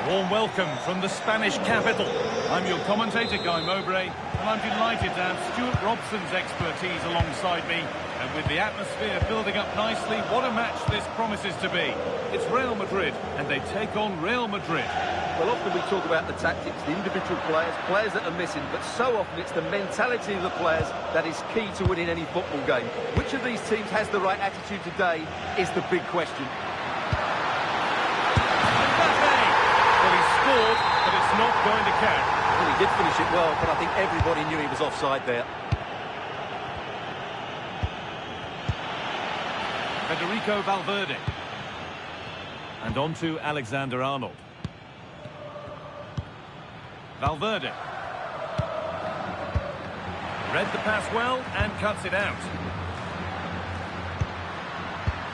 Warm welcome from the Spanish capital. I'm your commentator, Guy Mowbray, and I'm delighted to have Stuart Robson's expertise alongside me. And with the atmosphere building up nicely, what a match this promises to be. It's Real Madrid, and they take on Real Madrid. Well, often we talk about the tactics, the individual players that are missing, but so often it's the mentality of the players that is key to winning any football game. Which of these teams has the right attitude today is the big question. But it's not going to count. Well, he did finish it well, but I think everybody knew he was offside there. Federico Valverde. And on to Alexander-Arnold. Valverde. Read the pass well and cuts it out.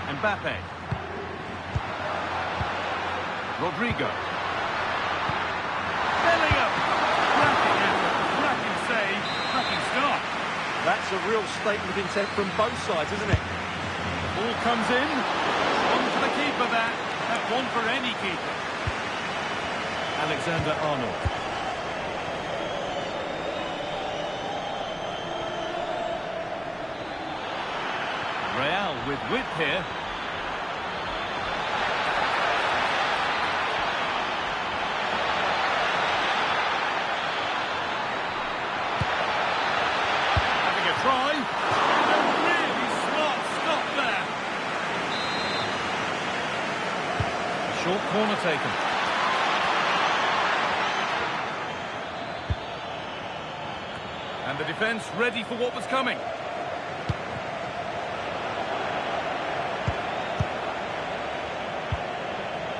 Mbappe. Rodrigo. Cracking save, cracking start. That's a real statement of intent from both sides, isn't it? Ball comes in. One for the keeper, that one for any keeper. Alexander-Arnold. Real with width here. Try. A really smart stop there. A short corner taken. And the defence ready for what was coming.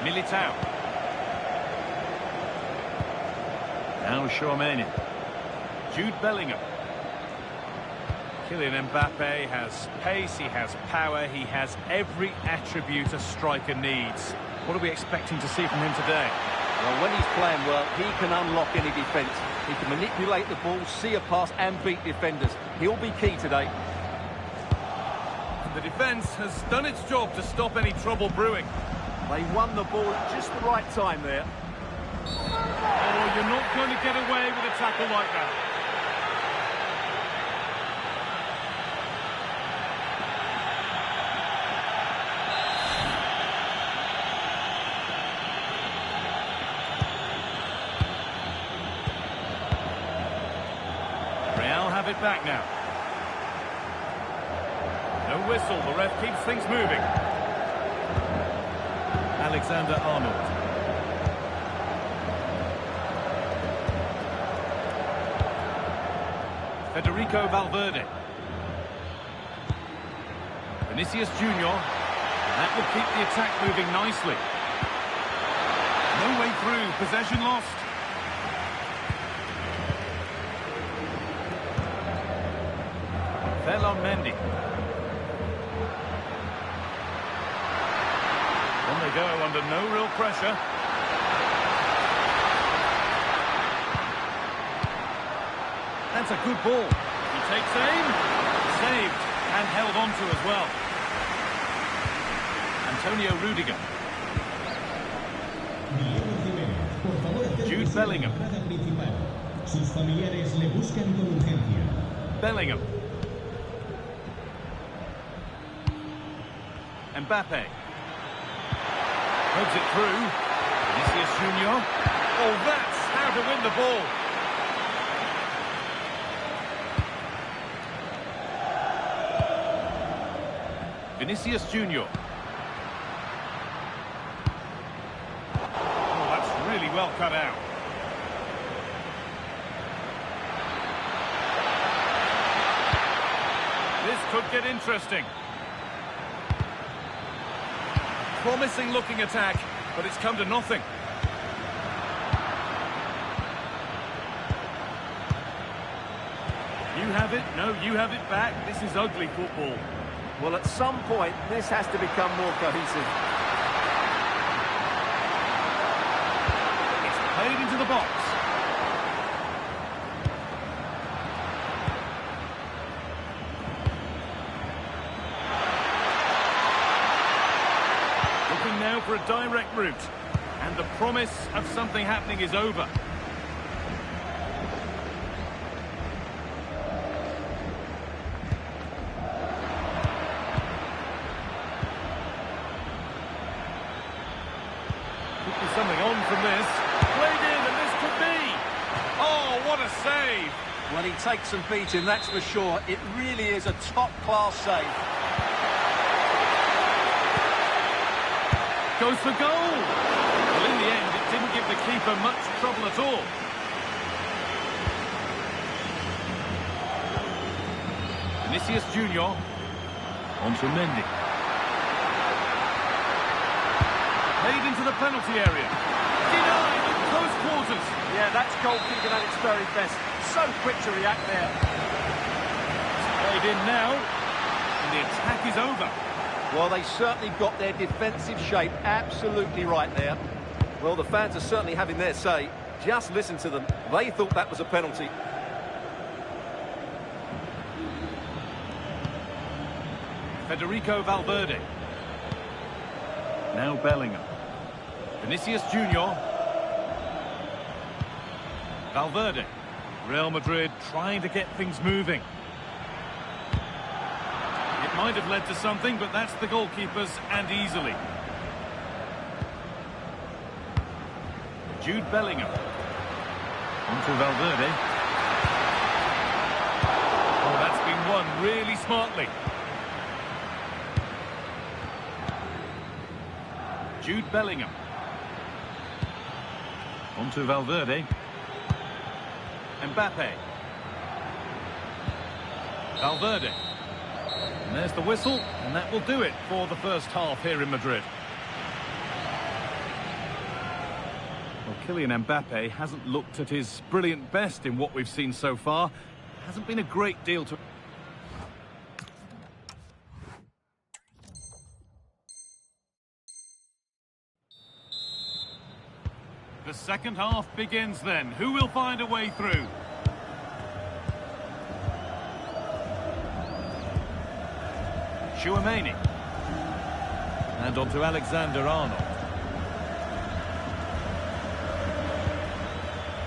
Militao. Now Tchouaméni. Jude Bellingham. Kylian Mbappe has pace, he has power, he has every attribute a striker needs. What are we expecting to see from him today? Well, when he's playing well, he can unlock any defence. He can manipulate the ball, see a pass and beat defenders. He'll be key today. The defence has done its job to stop any trouble brewing. They won the ball at just the right time there. Oh, you're not going to get away with a tackle like that. Have it back now. No whistle, the ref keeps things moving. Alexander-Arnold. Federico Valverde. Vinicius Junior. That will keep the attack moving nicely. No way through, possession lost. Mendy. On they go under no real pressure. That's a good ball. He takes aim. Saved and held on to as well. Antonio Rudiger. Jude Bellingham. Bellingham. Mbappe. Hooks it through. Vinicius Junior. Oh, that's how to win the ball. Vinicius Junior. Oh, that's really well cut out. This could get interesting. Promising looking attack, but it's come to nothing. You have it, no, you have it back. This is ugly football. Well, at some point, this has to become more cohesive. It's played into the box. Looking now for a direct route. And the promise of something happening is over. Could be something on from this. Played in, and this could be. Oh, what a save! Well, he takes some beating, that's for sure. It really is a top-class save. Goes for goal! Well, in the end, it didn't give the keeper much trouble at all. Vinicius Junior. On to Mendy. Played into the penalty area. Denied in close quarters. Yeah, that's goalkeeping at its very best. So quick to react there. Played in now. And the attack is over. Well, they certainly got their defensive shape absolutely right there. Well, the fans are certainly having their say. Just listen to them. They thought that was a penalty. Federico Valverde. Now Bellingham. Vinicius Junior. Valverde. Real Madrid trying to get things moving. It might have led to something, but that's the goalkeepers, and easily. Jude Bellingham. On to Valverde. Oh, that's been won really smartly. Jude Bellingham. On to Valverde. Mbappe. Valverde. And there's the whistle, and that will do it for the first half here in Madrid. Well, Kylian Mbappe hasn't looked at his brilliant best in what we've seen so far. Hasn't been a great deal to... The second half begins then. Who will find a way through? Tchouaméni. And on to Alexander-Arnold.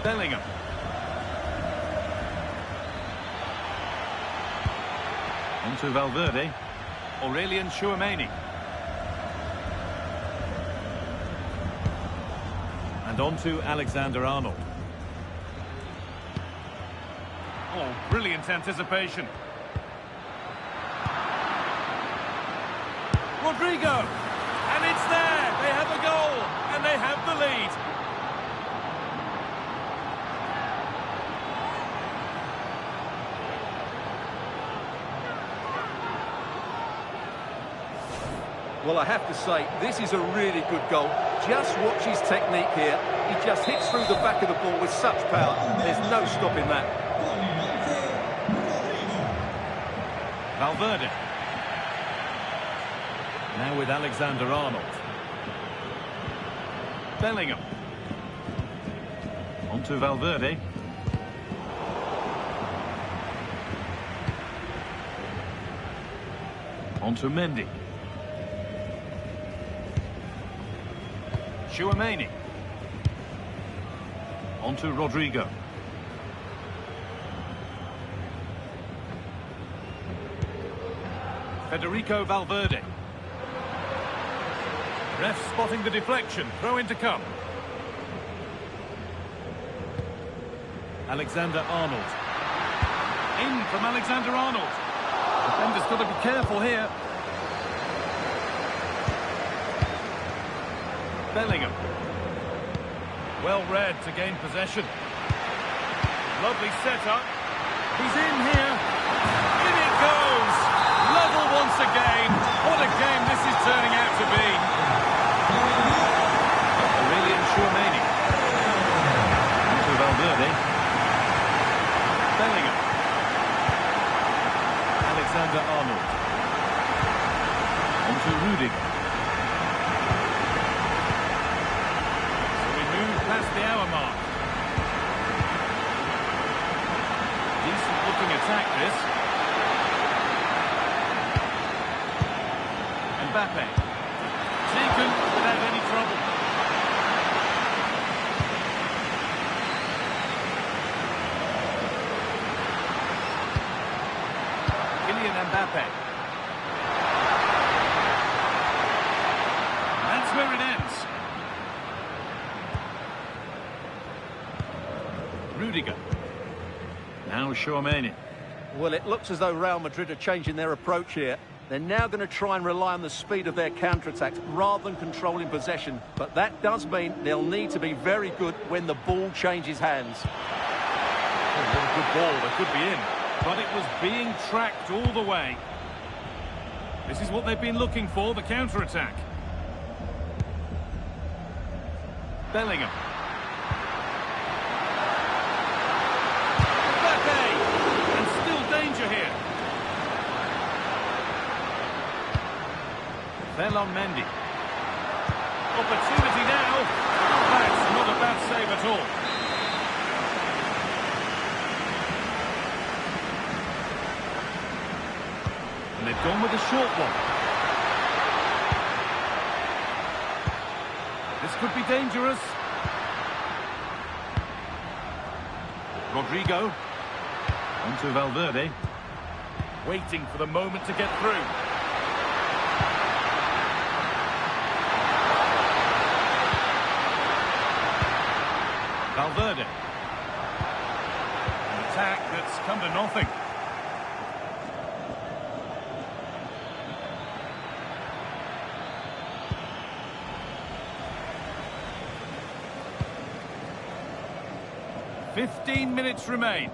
Bellingham. On to Valverde. Aurelien Tchouaméni. And on to Alexander-Arnold. Oh, brilliant anticipation. Rodrigo! And it's there! They have a goal! And they have the lead! Well, I have to say, this is a really good goal. Just watch his technique here. He just hits through the back of the ball with such power. There's no stopping that. Valverde. Now with Alexander-Arnold. Bellingham. On to Valverde. On to Mendy. Tchouaméni. On to Rodrigo. Federico Valverde. Ref spotting the deflection. Throw in to come. Alexander-Arnold. In from Alexander-Arnold. Defender's got to be careful here. Bellingham. Well read to gain possession. Lovely setup. He's in here. In it goes. Level once again. What a game this is turning out to be. Aurelien Tchouaméni. To Valverde. Bellingham. Alexander-Arnold. On to Rudiger. Past the hour mark. Decent looking attack this. Mbappe. Taken without any trouble. Zepe. That's where it ends. Rudiger. Now Tchouaméni. Well, it looks as though Real Madrid are changing their approach here. They're now going to try and rely on the speed of their counter-attacks rather than controlling possession. But that does mean they'll need to be very good when the ball changes hands. Oh, what a good ball. That could be in. But it was being tracked all the way. This is what they've been looking for, the counter-attack. Bellingham. Zepe! And still danger here. Mendy. Opportunity now. That's not a bad save at all. And they've gone with a short one. This could be dangerous. Rodrigo. Onto Valverde. Waiting for the moment to get through. Valverde. An attack that's come to nothing. "15 minutes remain.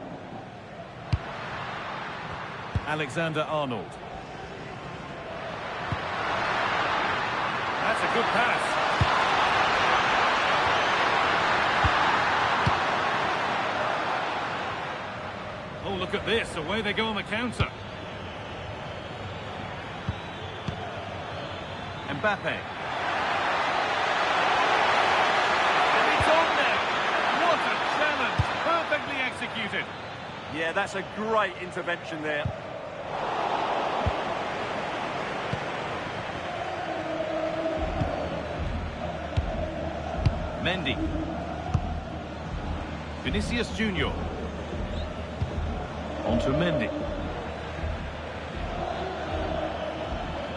Alexander-Arnold. That's a good pass. Oh, look at this. Away they go on the counter. Mbappe. And it's on there. What a challenge. Perfectly executed. Yeah, that's a great intervention there. Mendy. Vinicius Junior. Onto Mendy.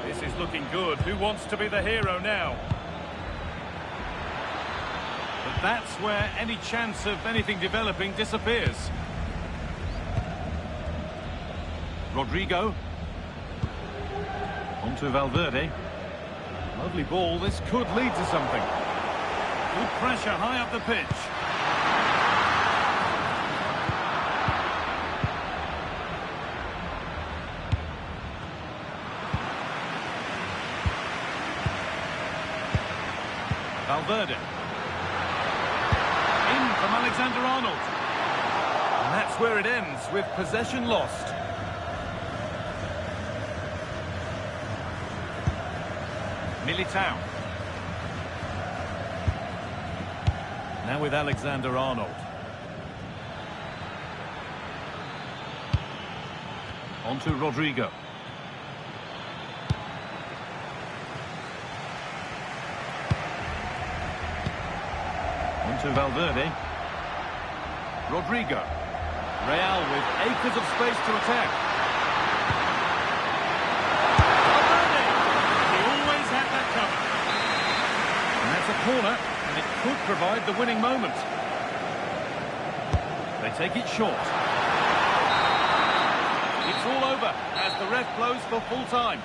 This is looking good. Who wants to be the hero now? But that's where any chance of anything developing disappears. Rodrigo. Onto Valverde. Lovely ball. This could lead to something. Good pressure high up the pitch. Valverde. In from Alexander-Arnold. And that's where it ends, with possession lost. Militao. Now with Alexander-Arnold. Onto Rodrigo. Onto Valverde. Rodrigo. Real with acres of space to attack. Valverde! He always had that covered. And that's a corner, and it could provide the winning moment. They take it short. It's all over as the ref blows for full time.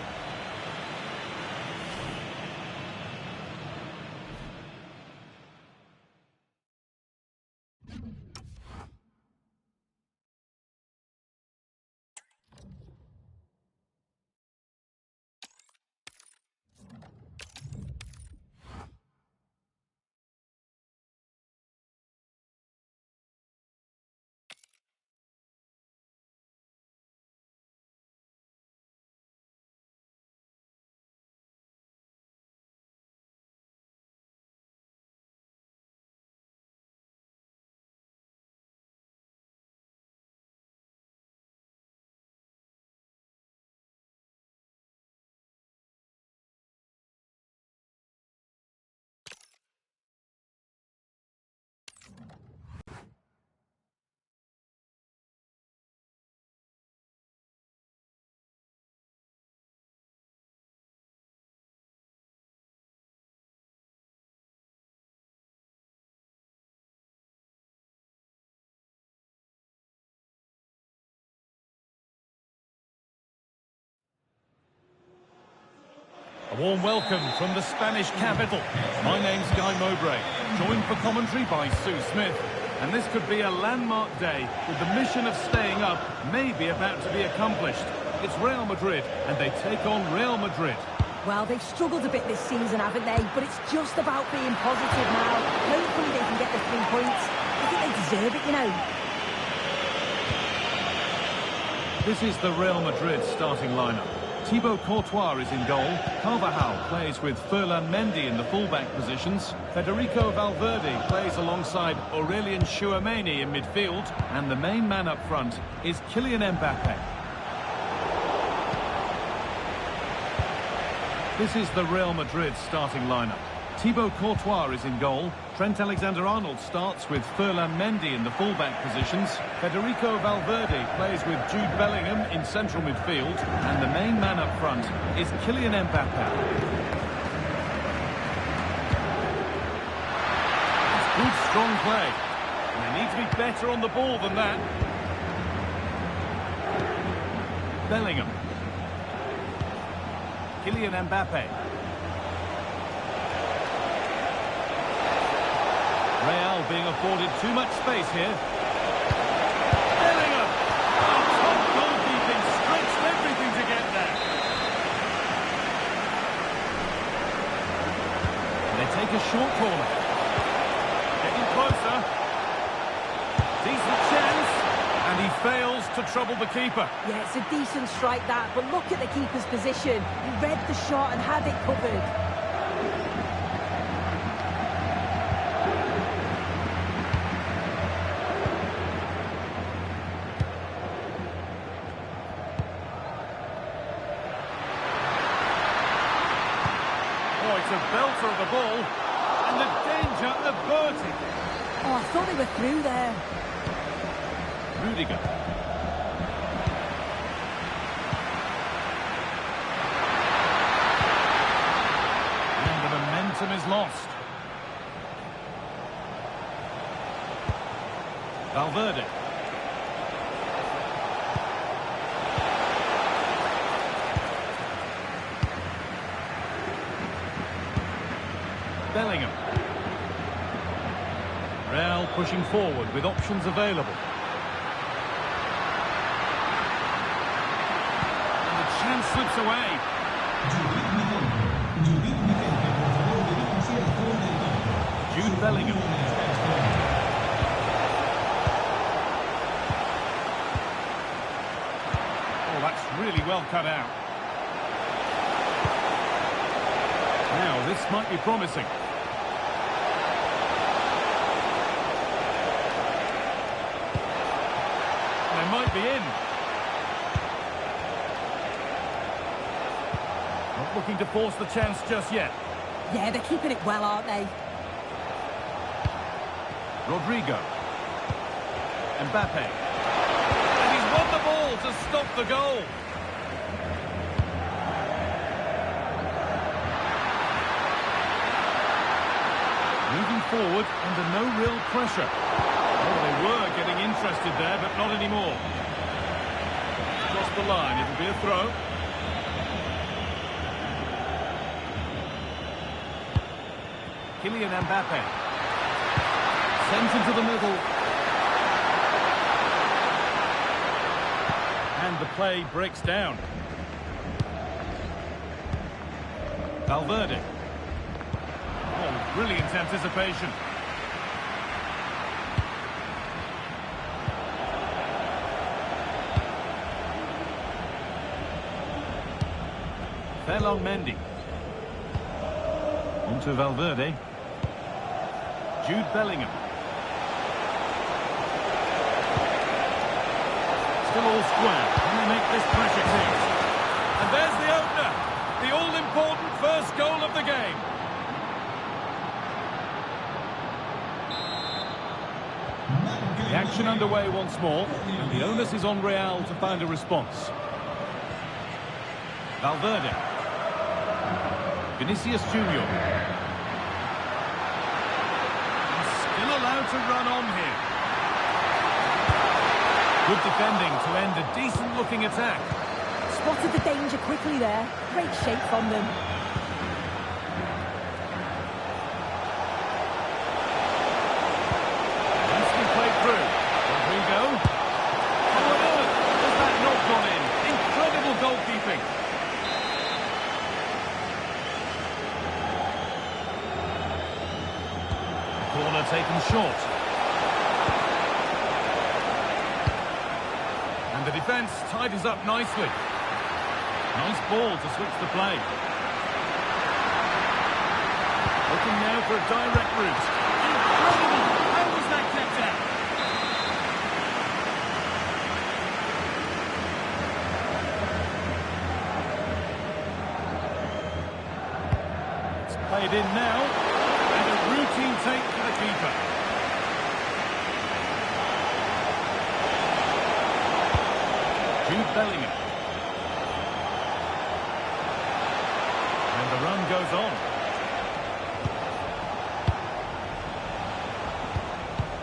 warm welcome from the Spanish capital. My name's Guy Mowbray, joined for commentary by Sue Smith. And this could be a landmark day with the mission of staying up maybe about to be accomplished. It's Real Madrid, and they take on Real Madrid. Well, they've struggled a bit this season, haven't they? But it's just about being positive now. Hopefully they can get the 3 points. I think they deserve it, you know. This is the Real Madrid starting lineup. Thibaut Courtois is in goal. Carvajal plays with Ferland Mendy in the fullback positions. Federico Valverde plays alongside Aurelien Tchouameni in midfield. And the main man up front is Kylian Mbappe. This is the Real Madrid starting lineup. Thibaut Courtois is in goal. Trent Alexander-Arnold starts with Ferland Mendy in the fullback positions. Federico Valverde plays with Jude Bellingham in central midfield. And the main man up front is Kylian Mbappe. It's good, strong play. And they need to be better on the ball than that. Bellingham. Kylian Mbappe. Real being afforded too much space here. Bellingham! Oh, top goalkeeping, stretched everything to get there. They take a short corner. Getting closer. Decent chance. And he fails to trouble the keeper. Yeah, it's a decent strike that, but look at the keeper's position. He read the shot and had it covered. Oh, it's a belter of the ball, and the danger averted. Oh, I thought they were through there. Rudiger. And the momentum is lost. Valverde. Bellingham. Real pushing forward with options available. And the chance slips away. Jude Bellingham. Oh, that's really well cut out. Now, this might be promising. They might be in. Not looking to force the chance just yet. Yeah, they're keeping it well, aren't they? Rodrigo. Mbappe. And he's won the ball to stop the goal. Moving forward under no real pressure. Oh, they were getting interested there, but not anymore. Across the line, it'll be a throw. Kylian Mbappe. Sent into the middle. And the play breaks down. Valverde. Oh, brilliant anticipation. Ferland Mendy. Onto Valverde. Jude Bellingham. Still all square. Can they make this pressure case? And there's the opener. The all-important first goal of the game. The action underway once more, and the onus is on Real to find a response. Valverde. Vinicius Junior. He's still allowed to run on here. Good defending to end a decent-looking attack. Spotted the danger quickly there. Great shape from them. Corner taken short. And the defence tidies up nicely. Nice ball to switch the play. Looking now for a direct route. Incredible! How was that kept out? It's played in now. And a routine take for the keeper. Jude Bellingham. And the run goes on.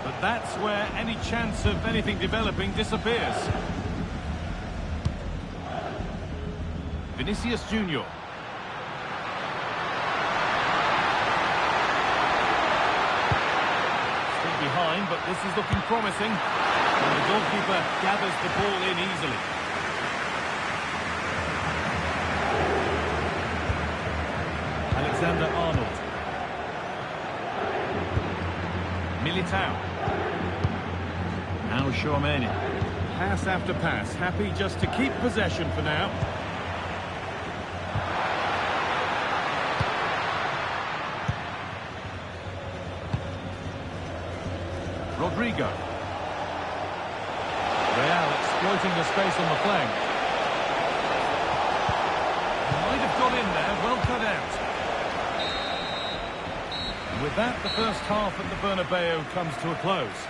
But that's where any chance of anything developing disappears. Vinicius Junior. Still behind, but this is looking promising. And the goalkeeper gathers the ball in easily. Alexander-Arnold. Militao. Now Tchouaméni. Pass after pass, happy just to keep possession for now. Rodrigo. Real exploiting the space on the flank. Might have got in there, well cut out. And with that, the first half at the Bernabeu comes to a close.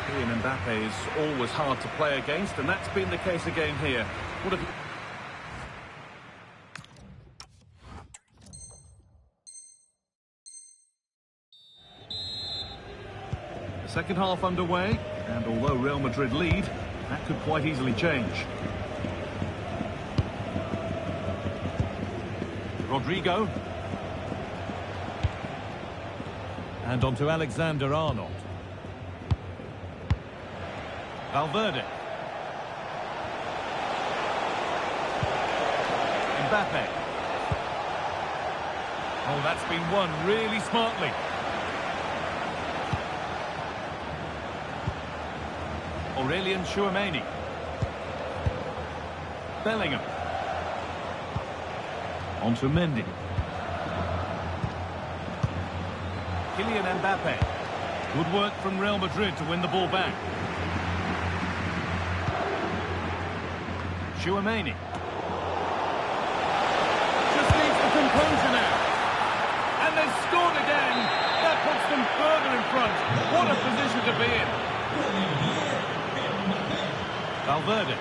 Kylian Mbappe is always hard to play against, and that's been the case again here. What have you... The second half underway, and although Real Madrid lead, that could quite easily change. Rodrigo. And on to Alexander-Arnold. Valverde. Mbappe. Oh, that's been won really smartly. Aurelien Tchouaméni. Bellingham. On to Mendy. Kylian Mbappe. Good work from Real Madrid to win the ball back. Tchouaméni. Just needs the composure now. And they've scored again. That puts them further in front. What a position to be in. Valverde.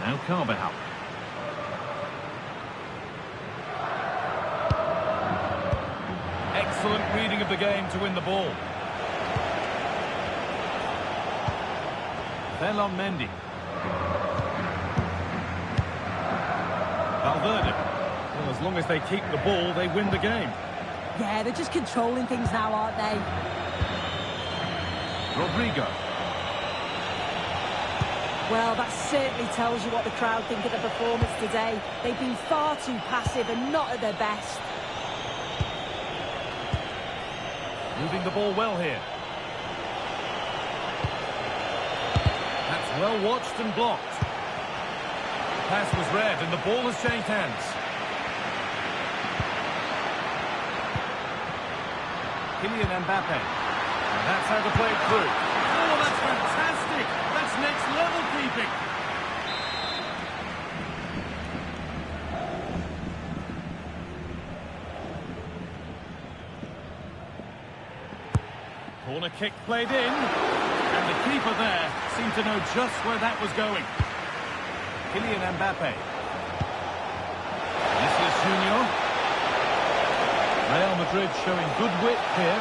Now Carvajal. Excellent reading of the game to win the ball. Ferland Mendy. Valverde. Well, as long as they keep the ball, they win the game. Yeah, they're just controlling things now, aren't they? Rodrigo. Well, that certainly tells you what the crowd think of the performance today. They've been far too passive and not at their best. Moving the ball well here. That's well watched and blocked. The pass was read and the ball has changed hands. Kylian Mbappe. And that's how to play it through. Oh, that's fantastic! That's next level keeping. Corner kick played in, and the keeper there seemed to know just where that was going. Kylian Mbappe. Vinicius Junior. Real Madrid showing good wit here.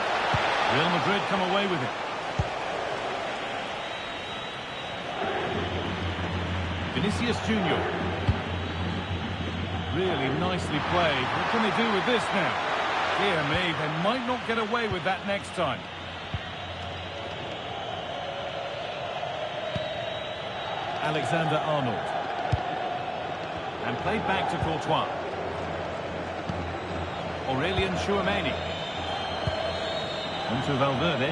Real Madrid come away with it. Vinicius Junior. Really nicely played. What can they do with this now? Dear me, they might not get away with that next time. Alexander-Arnold. And played back to Courtois. Aurelian Chouameni. Onto Valverde.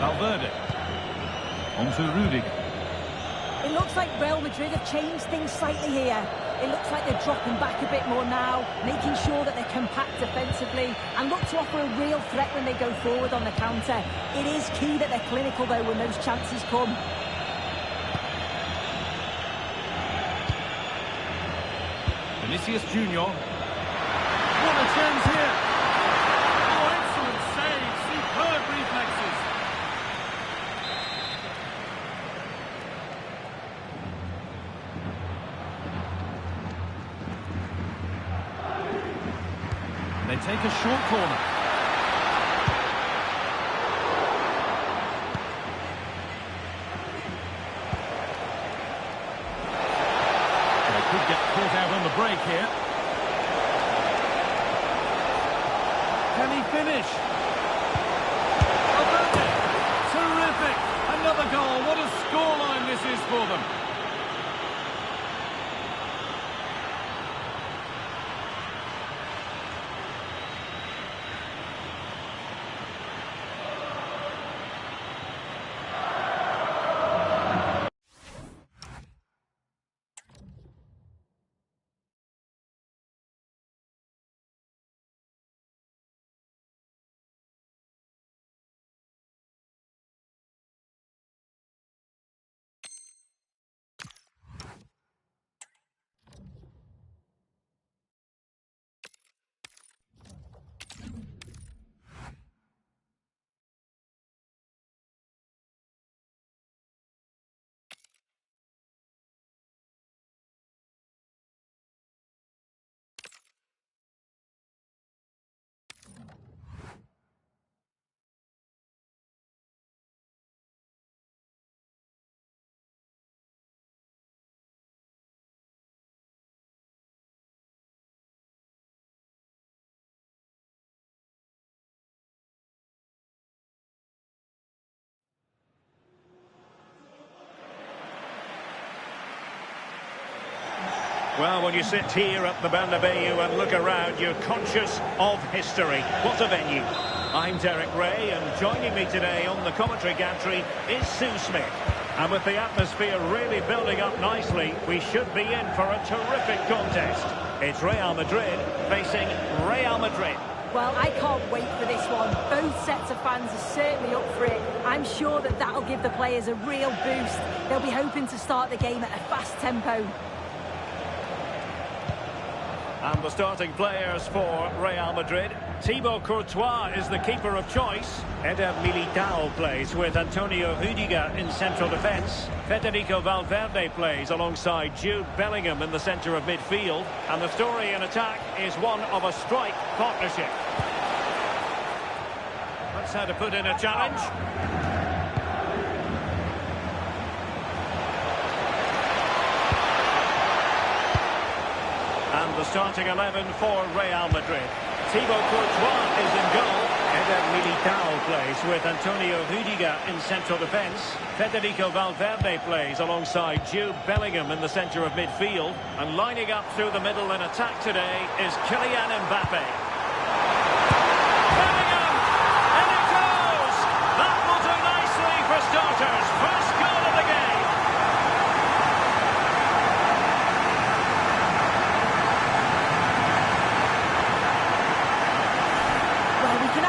Valverde. Onto Rudiger. It looks like Real Madrid have changed things slightly here. It looks like they're dropping back a bit more now, making sure that they're compact defensively and look to offer a real threat when they go forward on the counter. It is key that they're clinical, though, when those chances come. Vinicius Junior. What a chance here! Oh, excellent save! Superb reflexes! They take a short corner. They could get caught out on the break here. Can he finish? Valverde. Terrific! Another goal. What a scoreline this is for them. Well, when you sit here at the Bernabeu and look around, you're conscious of history. What a venue. I'm Derek Ray, and joining me today on the commentary gantry is Sue Smith. And with the atmosphere really building up nicely, we should be in for a terrific contest. It's Real Madrid facing Real Madrid. Well, I can't wait for this one. Both sets of fans are certainly up for it. I'm sure that that'll give the players a real boost. They'll be hoping to start the game at a fast tempo. And the starting players for Real Madrid. Thibaut Courtois is the keeper of choice. Eder Militao plays with Antonio Rudiger in central defence. Federico Valverde plays alongside Jude Bellingham in the centre of midfield. And the story in attack is one of a strike partnership. That's how to put in a challenge. And the starting 11 for Real Madrid. Thibaut Courtois is in goal. Eder Militao plays with Antonio Rudiger in central defence. Federico Valverde plays alongside Jude Bellingham in the centre of midfield. And lining up through the middle in attack today is Kylian Mbappe. Bellingham! And it goes! That will do nicely for starters. First goal of the game.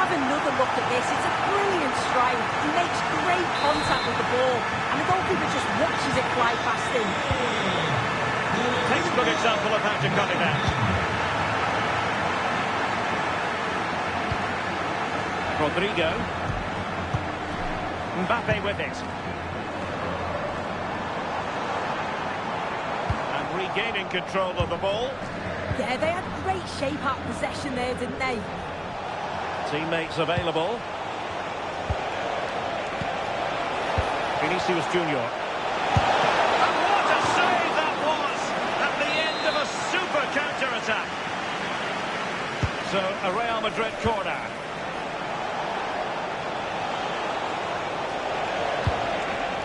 Another look at this. It's a brilliant strike. He makes great contact with the ball, and the goalkeeper just watches it fly past him. Textbook example of how to cut it out. Rodrigo. Mbappe with it. And regaining control of the ball. Yeah, they had great shape out possession there, didn't they? Teammates available. Vinicius Junior. And what a save that was at the end of a super counter-attack. So a Real Madrid corner.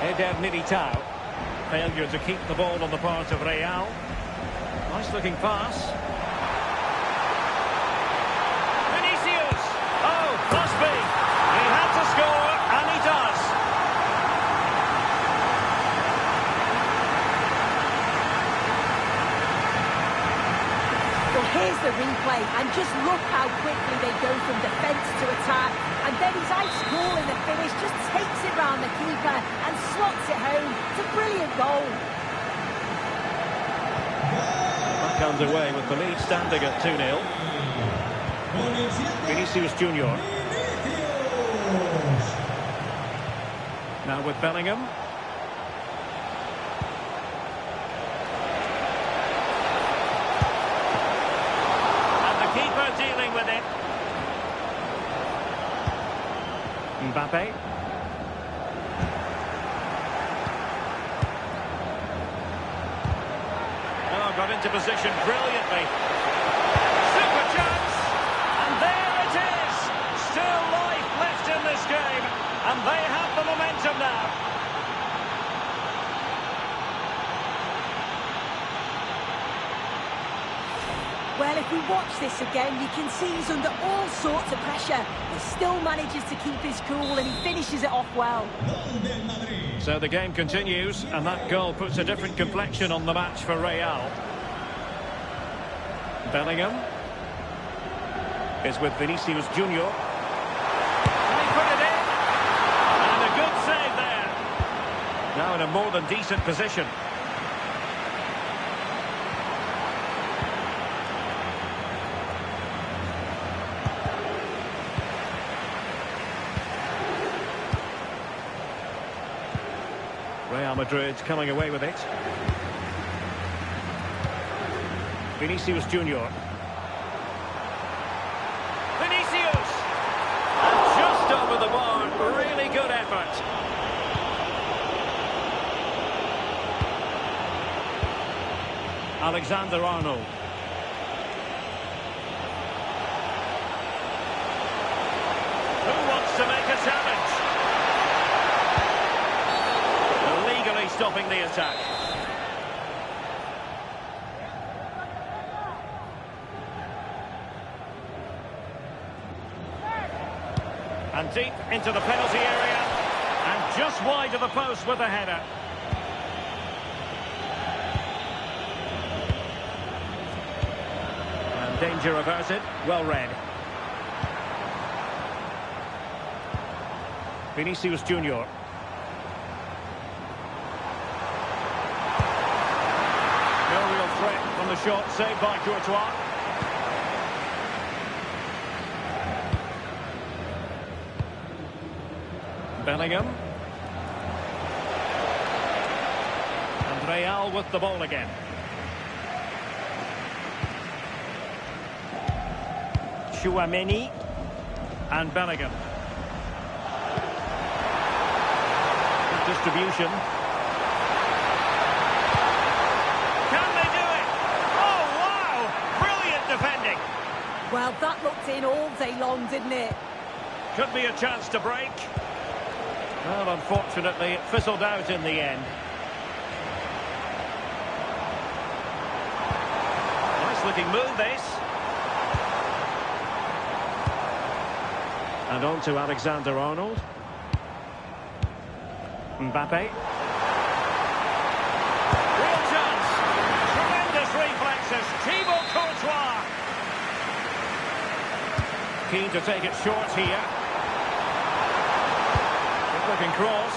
Eder Militao. Failure to keep the ball on the part of Real. Nice looking pass. Vinicius! Oh, must be! He had to score, and he does. Well, here's the replay, and just look how quickly they go from defence to attack. And then his ice cool in the finish just takes it round the keeper and slots it home. It's a brilliant goal. Back underway with the lead standing at 2-0. Vinicius Junior. Now with Bellingham. Dealing with it. Mbappe. Oh, got into position brilliantly. Super chance! And there it is! Still life left in this game. And they have the momentum now. Well, if we watch this again, you can see he's under all sorts of pressure. He still manages to keep his cool and he finishes it off well. So the game continues, and that goal puts a different complexion on the match for Real. Bellingham is with Vinicius Junior. And he put it in. And a good save there. Now in a more than decent position. Real Madrid coming away with it. Vinicius Junior. Vinicius! And just over the bar. Really good effort. Alexander-Arnold. Who wants to make a challenge? Stopping the attack. And deep into the penalty area. And just wide of the post with the header. And danger averted. Well read. Vinicius Junior. From the shot, saved by Courtois. Bellingham. And Real with the ball again. Tchouaméni. And Bellingham. Good distribution. Defending. Well, that looked in all day long, didn't it? Could be a chance to break. Well, unfortunately, it fizzled out in the end. Nice looking move, this. And on to Alexander-Arnold. Mbappe. Real chance. Tremendous reflexes. Thibaut Courtois. Keen to take it short here. Good looking cross.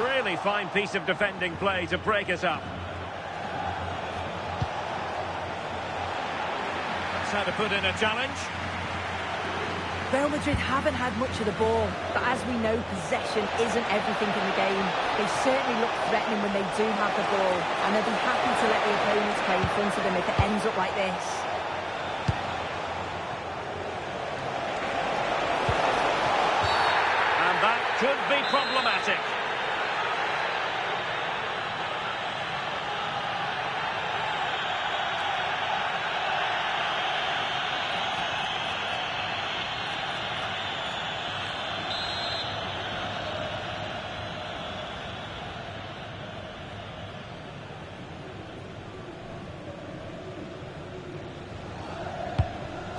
Really fine piece of defending play to break us up. That's how to put in a challenge. Real Madrid haven't had much of the ball, but as we know, possession isn't everything in the game. They certainly look threatening when they do have the ball, and they'll be happy to let the opponents play in front of them if it ends up like this. And that could be problematic.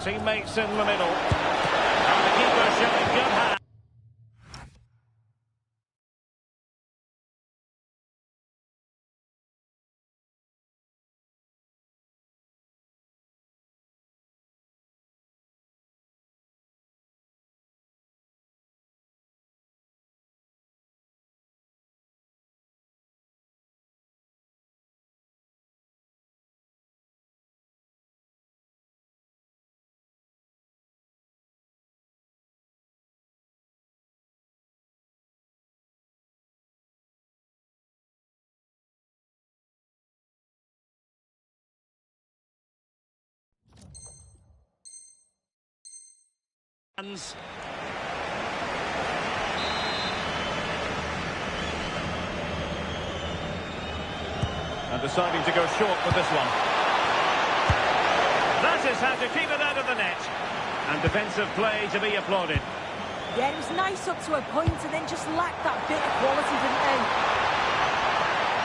Teammates in the middle. And the keeper showing good hand. And deciding to go short with this one. That is how to keep it out of the net. And defensive play to be applauded. Yeah, it was nice up to a point and then just lacked that bit of quality, didn't they?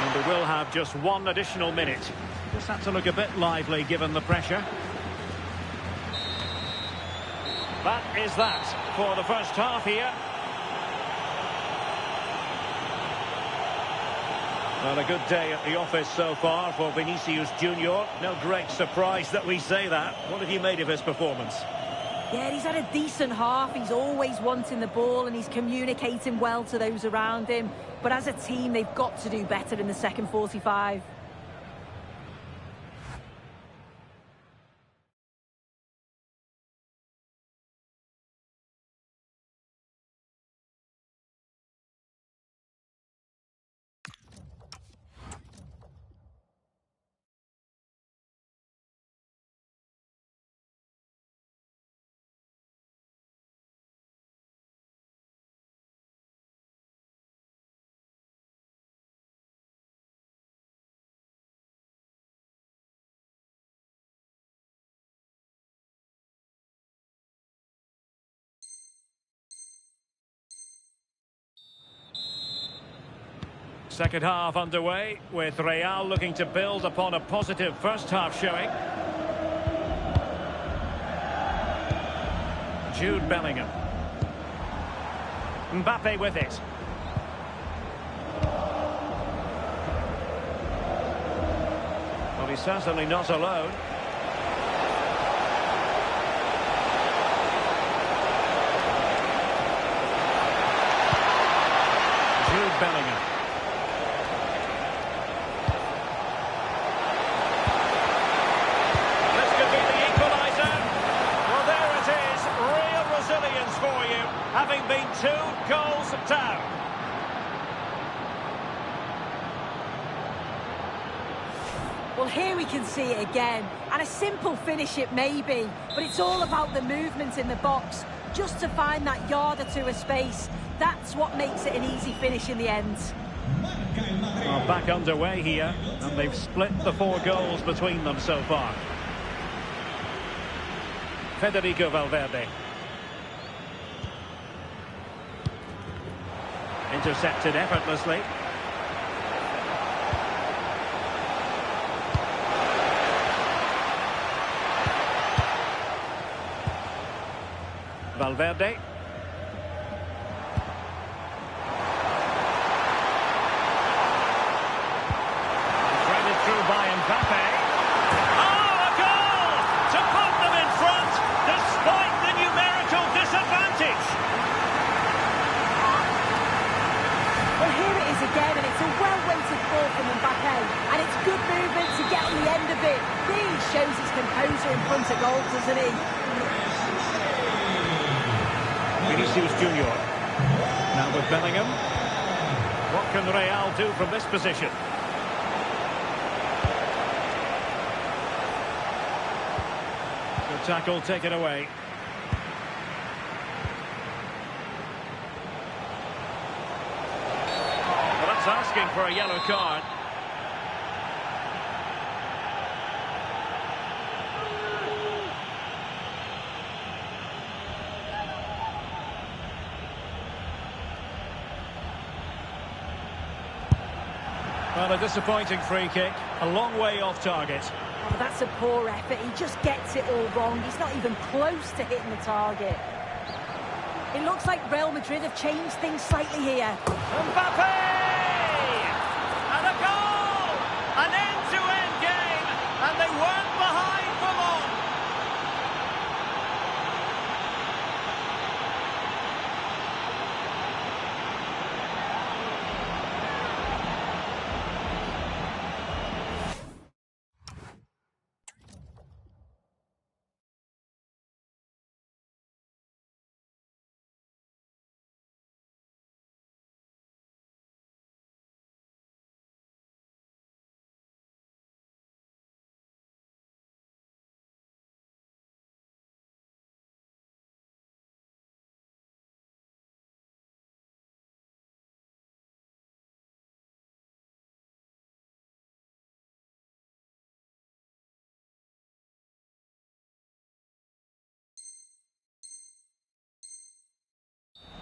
And they will have just one additional minute. Just had to look a bit lively given the pressure. That is that for the first half here. Well, a good day at the office so far for Vinicius Junior. No great surprise that we say that. What have you made of his performance? Yeah, he's had a decent half. He's always wanting the ball and he's communicating well to those around him. But as a team, they've got to do better in the second 45. Second half underway, with Real looking to build upon a positive first half showing. Jude Bellingham. Mbappe with it. Well, he's certainly not alone. Jude Bellingham. For you, having been 2 goals down. Well, here we can see it again, and a simple finish it may be, but it's all about the movement in the box, just to find that yard or two of space. That's what makes it an easy finish in the end. Well, back underway here, and they've split the 4 goals between them so far. Federico Valverde. Intercepted effortlessly. Valverde. Threaded through by Mbappe. Oh, a goal! To put them in front, despite the numerical disadvantage. Well, here it is again, and it's a well-weighted ball from Mbappe, and it's good movement to get on the end of it. Really shows his composure in front of goal, doesn't he? Vinicius Junior. Now with Bellingham. What can Real do from this position? Good tackle, taken away. Well, that's asking for a yellow card. Well, a disappointing free kick, a long way off target. Well, That's a poor effort. He just gets it all wrong. He's not even close to hitting the target. It looks like Real Madrid have changed things slightly here. Mbappe! And a goal! An end-to-end game, and they weren't behind for long.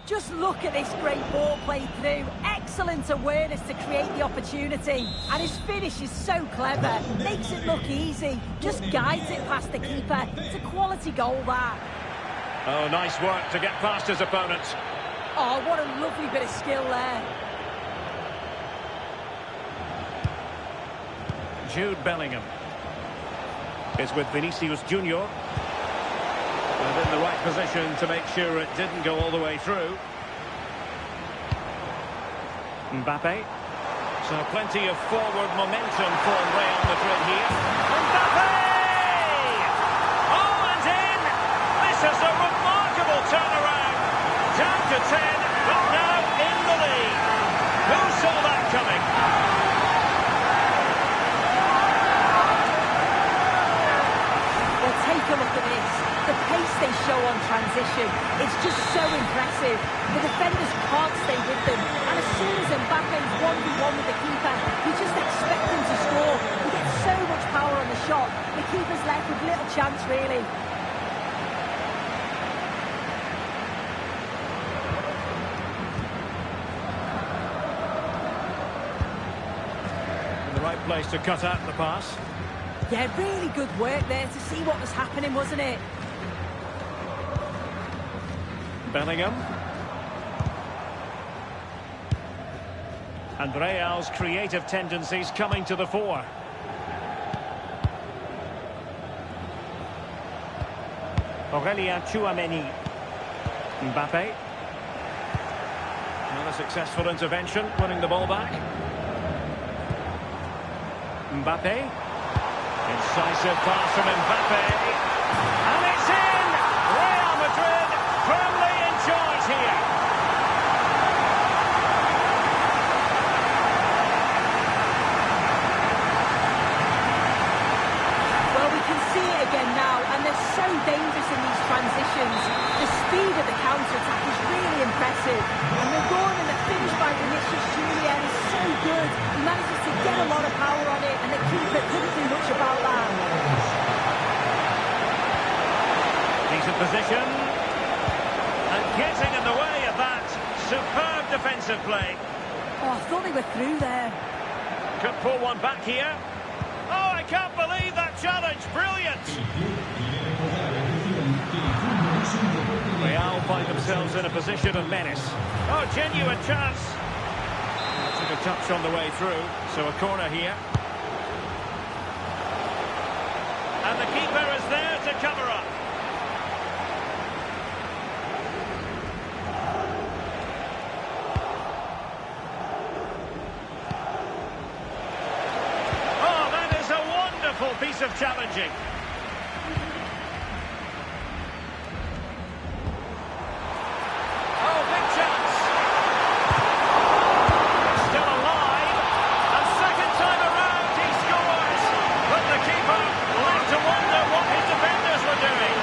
Just look at this great ball played through. Excellent awareness to create the opportunity. And his finish is so clever. Makes it look easy. Just guides it past the keeper. It's a quality goal, that. Oh, nice work to get past his opponents. Oh, what a lovely bit of skill there. Jude Bellingham is with Vinicius Junior. And in the right position to make sure it didn't go all the way through. Mbappe. So plenty of forward momentum for Real Madrid here. Mbappe! Oh, and in! This is a remarkable turnaround. Down to 10, but now in the lead. Who saw that coming? Well, take a look at this. The pace they show on transition, it's just so impressive. The defenders can't stay with them. And as soon as Mbappe's 1v1 with the keeper, you just expect him to score. He gets so much power on the shot. The keeper's left with little chance, really. In the right place to cut out the pass. Yeah, really good work there to see what was happening, wasn't it? Bellingham. And Real's creative tendencies coming to the fore. Aurelien Tchouameni. Mbappe. Another successful intervention, winning the ball back. Mbappe. Incisive pass from Mbappe. And it's in! Real Madrid firmly in charge here. Well, we can see it again now, and they're so dangerous in these transitions. The speed of the counter-attack is really impressive. And the run and the finish by Vinicius Junior is so good. He manages to get a lot of power on it, and the keeper couldn't do much about that. Decent position. And getting in the way of that. Superb defensive play. Oh, I thought they were through there. Could pull one back here. Oh, I can't believe that challenge. Brilliant. Real find themselves in a position of menace. Oh, genuine chance. Took a touch on the way through, so a corner here. And the keeper is there to cover up. Oh, that is a wonderful piece of challenging. Oh, big chance. Still alive. And second time around he scores. But the keeper left to wonder what his defenders were doing.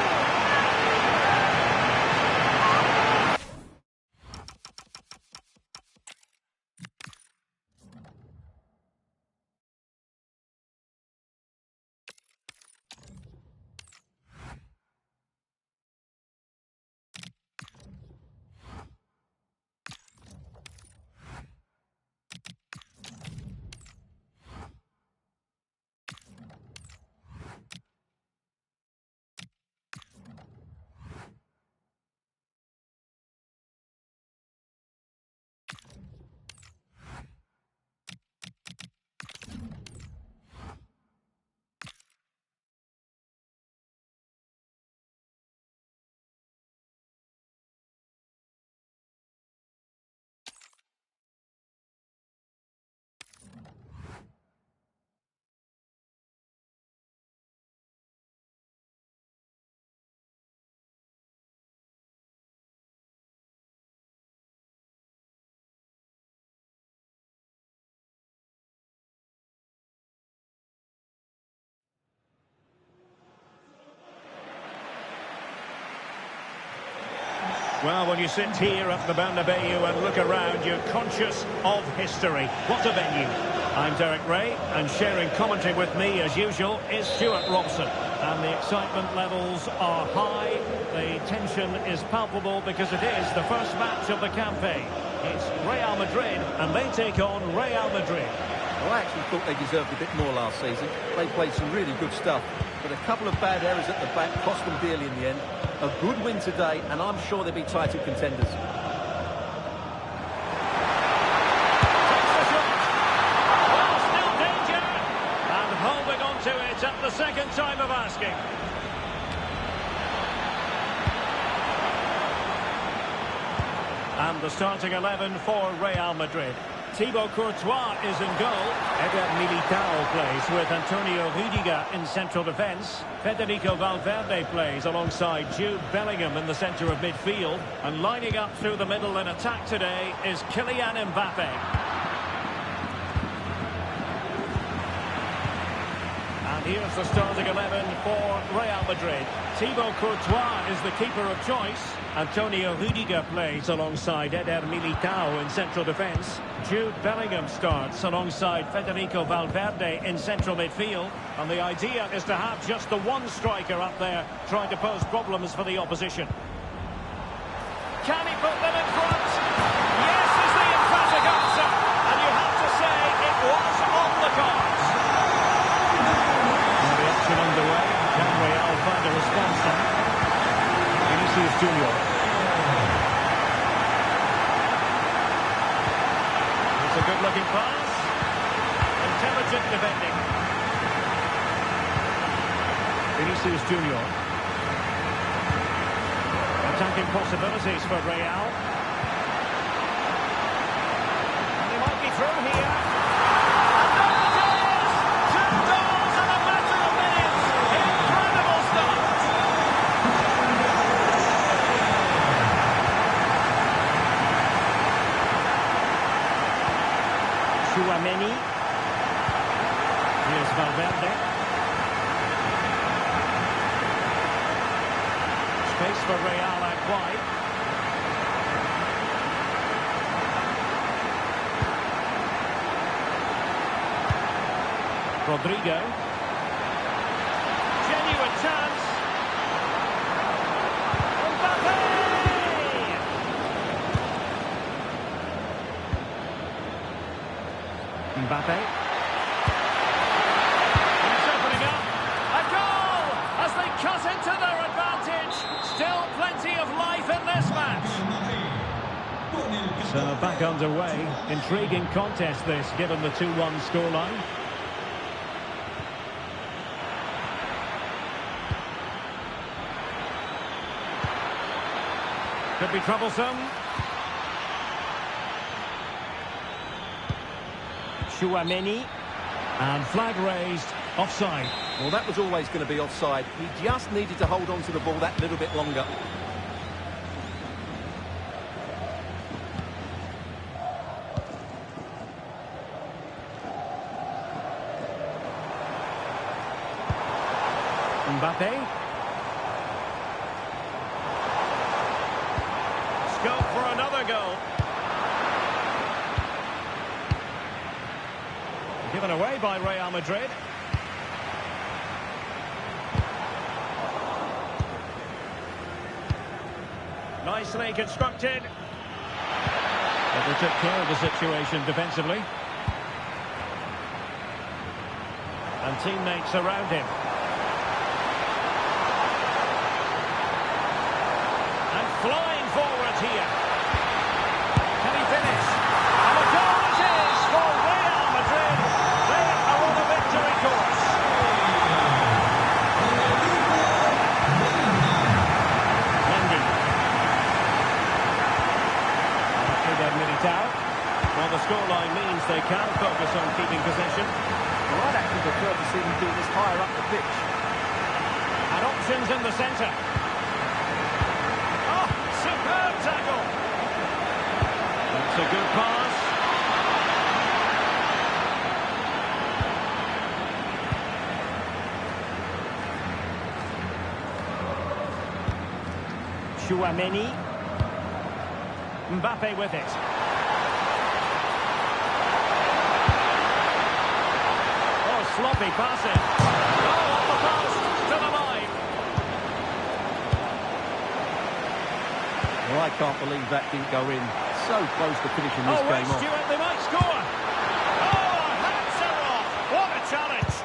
Well, when you sit here at the Bernabeu and look around, you're conscious of history. What a venue. I'm Derek Ray, and sharing commentary with me, as usual, is Stuart Robson. And the excitement levels are high. The tension is palpable because it is the first match of the campaign. It's Real Madrid, and they take on Real Madrid. Well, I actually thought they deserved a bit more last season. They played some really good stuff, but a couple of bad errors at the back cost them dearly in the end. A good win today, and I'm sure they'll be title contenders. Holding on to it at the second time of asking. And the starting 11 for Real Madrid. Thibaut Courtois is in goal. Eder Militao plays with Antonio Rüdiger in central defence. Federico Valverde plays alongside Jude Bellingham in the centre of midfield. And lining up through the middle in attack today is Kylian Mbappe. Here's the starting 11 for Real Madrid. Thibaut Courtois is the keeper of choice. Antonio Rüdiger plays alongside Eder Militao in central defence. Jude Bellingham starts alongside Federico Valverde in central midfield. And the idea is to have just the one striker up there trying to pose problems for the opposition. Can he put them in front? Yes is the emphatic answer. And you have to say it was on the cards. Underway. Can Real find a response now? Vinicius Junior. It's a good-looking pass. Intelligent defending. Vinicius Junior. Attacking possibilities for Real. And he might be through here. Here's Valverde. Space for Real out wide. Rodrigo. Genuine chance. Mbappe! Mbappe. It's opening up. A goal as they cut into their advantage. Still plenty of life in this match. So back underway. Intriguing contest this, given the 2-1 scoreline. Could be troublesome. Chouameni, and flag raised, offside. Well, that was always going to be offside. He just needed to hold on to the ball that little bit longer. Mbappe. Scope for another goal. Given away by Real Madrid. Nicely constructed. But they took care of the situation defensively. And teammates around him. And flying forward here. Can he finish? And a goal it is for Real Madrid. They are on a victory course. Mendy. Eder Militao. Well, the scoreline means they can focus on keeping possession. Well, I'd actually prefer to see them do this higher up the pitch. And options in the centre. Oh, superb tackle. That's a good pass. Chouameni. Mbappe with it. Oh, sloppy passing. Oh, off the post. Still alive. Well, I can't believe that didn't go in. So close to finishing this game off. Stuart, they might score. Oh, hands are off. What a challenge.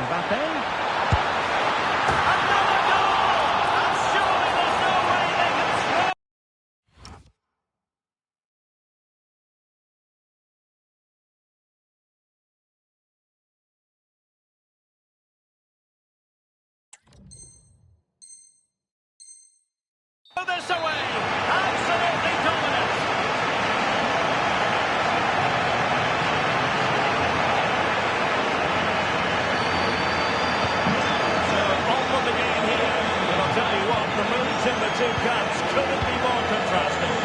Mbappe. Another goal! And surely there's no way they can throw. This away. Absolutely dominant. So on with the game here. And I'll tell you what, the moods in the two camps couldn't be more contrasting.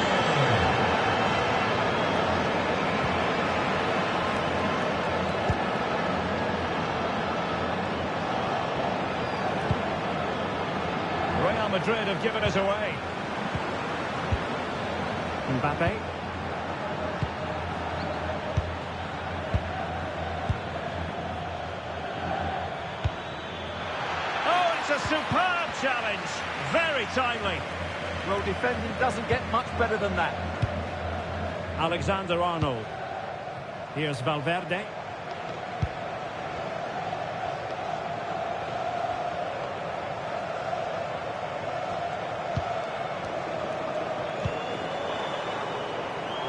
Real Madrid have given us away. Mbappe. Oh, it's a superb challenge. Very timely. Well, defending doesn't get much better than that. Alexander-Arnold. Here's Valverde.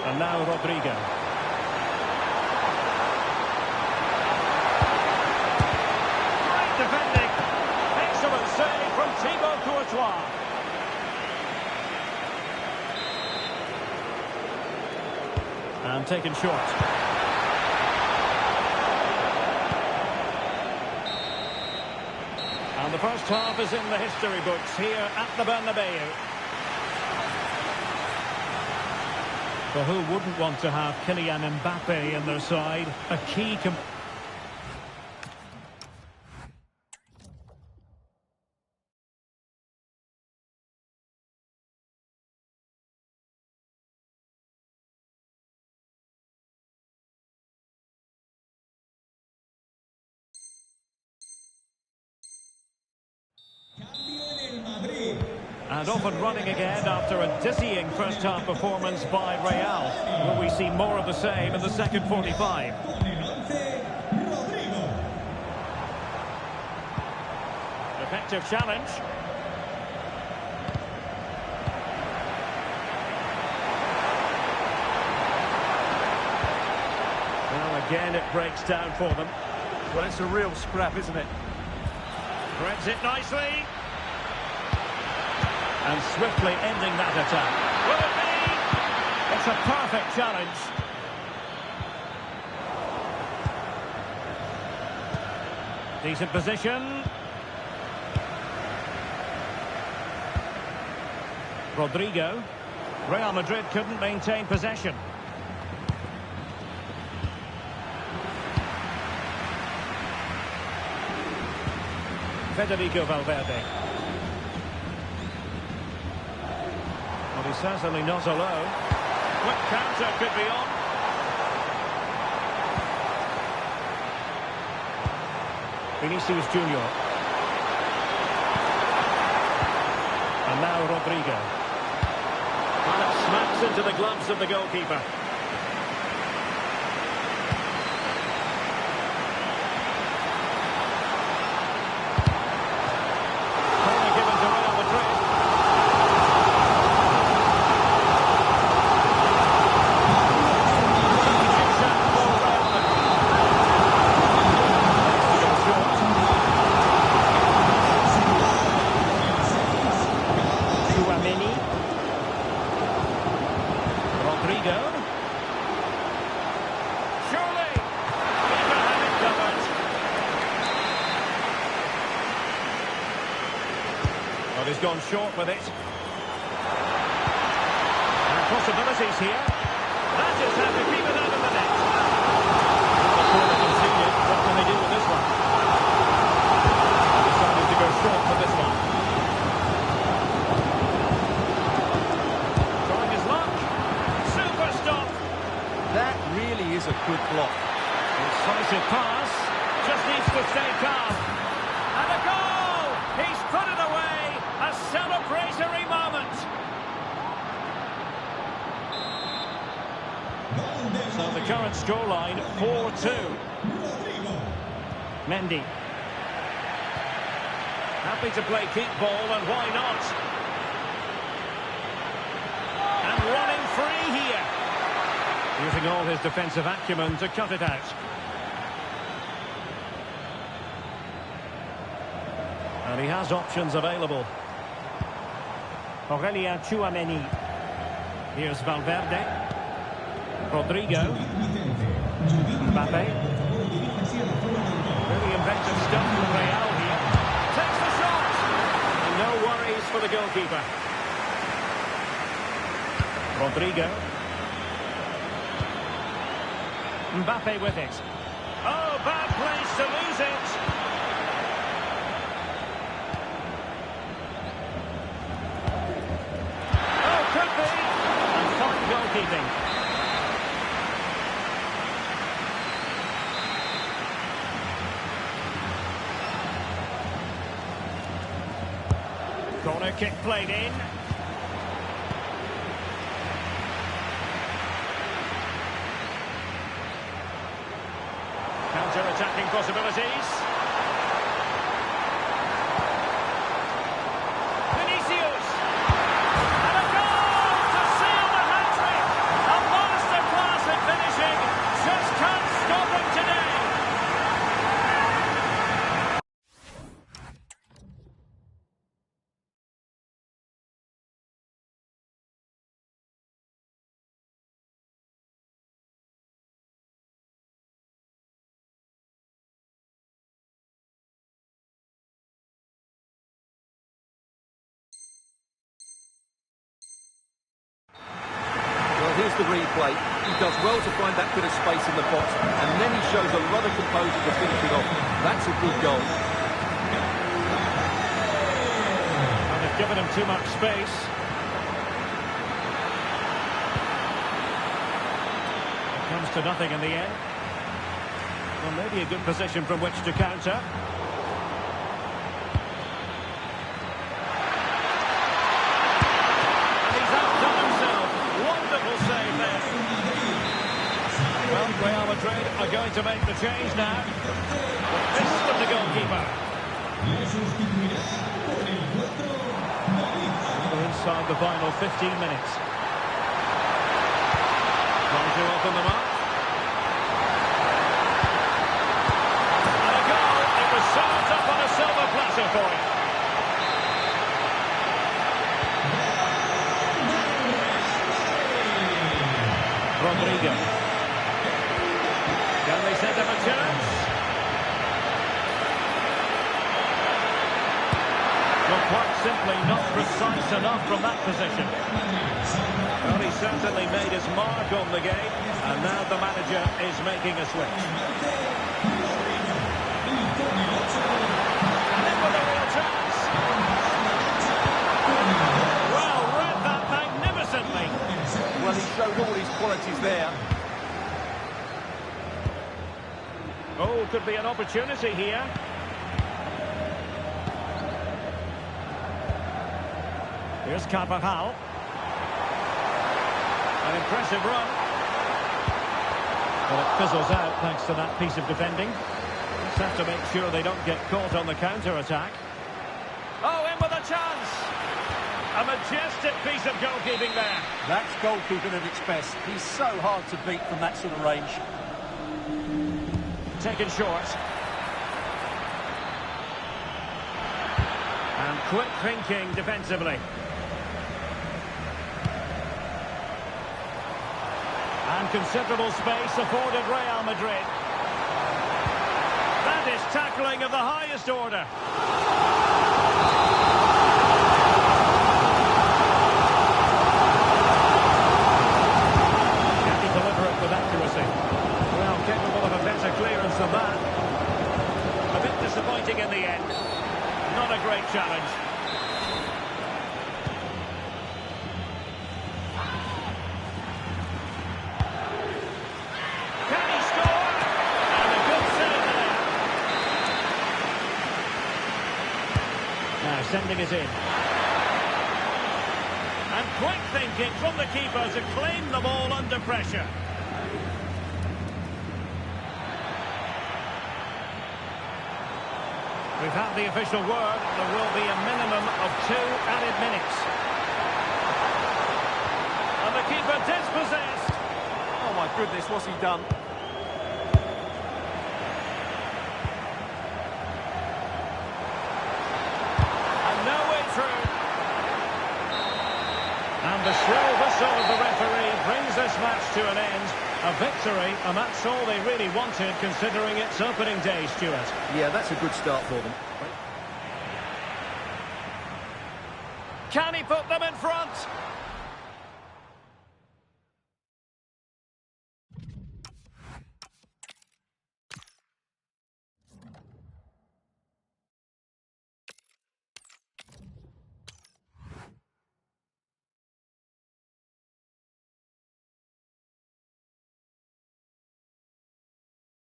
And now Rodrigo. Great defending. Excellent save from Thibaut Courtois. And taken short. And the first half is in the history books here at the Bernabeu. Well, who wouldn't want to have Kylian Mbappe in their side? A key and off and running again after a dizzying first-half performance by Real. Will we see more of the same in the second 45? Effective challenge. Well, again, it breaks down for them. Well, it's a real scrap, isn't it? Threads it nicely. And swiftly ending that attack. Will it be? It's a perfect challenge. Decent position. Rodrigo. Real Madrid couldn't maintain possession. Federico Valverde. Well, he's certainly not alone. Quick counter could be on. Vinicius Junior. And now Rodrigo. And it smacks into the gloves of the goalkeeper. Corner given to Real Madrid. But he's gone short with it. And possibilities here. That is how they keep it out of the net. The corner conceded. What can they do with this one? Decided to go short. block. Incisive pass. Just needs to stay calm. And a goal! He's put it away. A celebratory moment. So the current scoreline, 4-2. Mendy. Happy to play keep ball, and why not? And running free here. Using all his defensive acumen to cut it out. And he has options available. Aurelien Tchouameni. Here's Valverde. Rodrigo. Mbappe. Really inventive stuff from Real here. Takes the shot. And no worries for the goalkeeper. Rodrigo. Mbappe with it. Oh, bad place to lose it. Oh, could be. And fine goalkeeping. Corner kick played in. Counter-attacking possibilities. Vinicius. And a goal to seal the hat-trick. A masterclass at finishing. Just can't stop him today. Well, here's the replay. He does well to find that bit of space in the box, and then he shows a lot of composure to finish it off. That's a good goal. And they've given him too much space. It comes to nothing in the end. Well, maybe a good position from which to counter. Well, Real Madrid are going to make the change now. The fist of the goalkeeper. We're inside the final 15 minutes. Trying to open them up. And a goal. It was served up on a silver platter for him. Rodrigo. Can they set up a chance? Well, quite simply not precise enough from that position. Well, he certainly made his mark on the game, and now the manager is making a switch. And in with a real chance. Well, read that magnificently. Well, he showed all his qualities there. Oh, could be an opportunity here. Here's Carvajal. An impressive run. Well, it fizzles out thanks to that piece of defending. Just have to make sure they don't get caught on the counter-attack. Oh, in with a chance. A majestic piece of goalkeeping there. That's goalkeeping at its best. He's so hard to beat from that sort of range. Taken short. And quick thinking defensively. And considerable space afforded Real Madrid. That is tackling of the highest order. Can he deliver it with accuracy? Well, capable of a better clearance than that. A bit disappointing in the end. Not a great challenge. Can he score? sending it in. And quick thinking from the keeper to claim the ball under pressure. We've had the official word. There will be a minimum of 2 added minutes. And the keeper dispossessed. Oh my goodness, what's he done? And no way through. And the shrill whistle of the referee brings this match to an end. A victory, and that's all they really wanted, considering it's opening day, Stuart. Yeah, that's a good start for them. Can he put them in front?